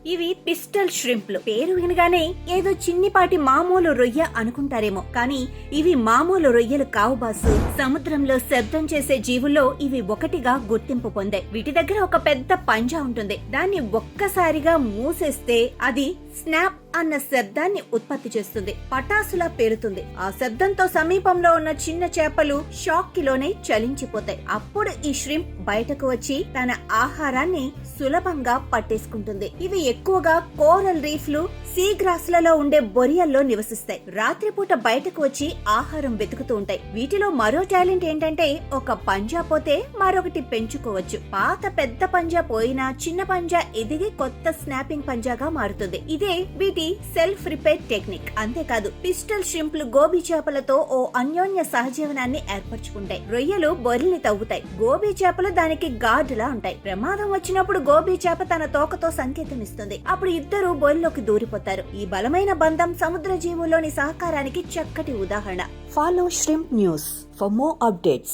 ఇవి పిస్టల్ ష్రింప్లు. పేరు వినగానే ఏదో చిన్నిపాటి మామూలు రొయ్య అనుకుంటారేమో, కానీ ఇవి మామూలు రొయ్యలు కావు బాసు. సముద్రంలో శబ్దం చేసే జీవుల్లో ఇవి ఒకటిగా గుర్తింపు పొందాయి. వీటి దగ్గర ఒక పెద్ద పంజా ఉంటుంది. దాన్ని ఒక్కసారిగా మూసేస్తే అది స్నాప్ అన్న శబ్దాన్ని ఉత్పత్తి చేస్తుంది. పటాసులా పేలుతుంది. ఆ శబ్దంతో సమీపంలో ఉన్న చిన్న చేపలు షాక్ కి లోనే చలించిపోతాయి. అప్పుడు ఈ ష్రింప్ బయటకు వచ్చి తన ఆహారాన్ని సులభంగా పట్టేసుకుంటుంది. ఇవి ఎక్కువగా కోరల్ రీఫ్లు, సీ గ్రాస్లలో ఉండే బొరియల్లో నివసిస్తాయి. రాత్రిపూట బయటకు వచ్చి ఆహారం వెతుకుతూ ఉంటాయి. వీటిలో మరో టాలెంట్ ఏంటంటే, ఒక పంజా పోతే మరొకటి పెంచుకోవచ్చు. పాత పెద్ద పంజా పోయినా చిన్న పంజా ఎదిగి కొత్త స్నాపింగ్ పంజాగా మారుతుంది. ఇదే వీటి సెల్ఫ్ రిపేర్ టెక్నిక్. అంతేకాదు, పిస్టల్ ష్రింప్లు గోబీ చేపలతో ఓ అన్యోన్య సహజీవనాన్ని ఏర్పరచుకుంటాయి. రొయ్యలు బొరిల్ని తవ్వుతాయి. గోబీ చేపలు దానికి గార్డులా ఉంటాయి. ప్రమాదం వచ్చినప్పుడు గోబీ చేప తన తోకతో సంకేతం ఇస్తుంది. అప్పుడు ఇద్దరు బొరిలోకి దూరిపోతారు. ఈ బలమైన బంధం సముద్ర జీవుల్లోని సహకారానికి చక్కటి ఉదాహరణ. Follow Shrimp News for more updates.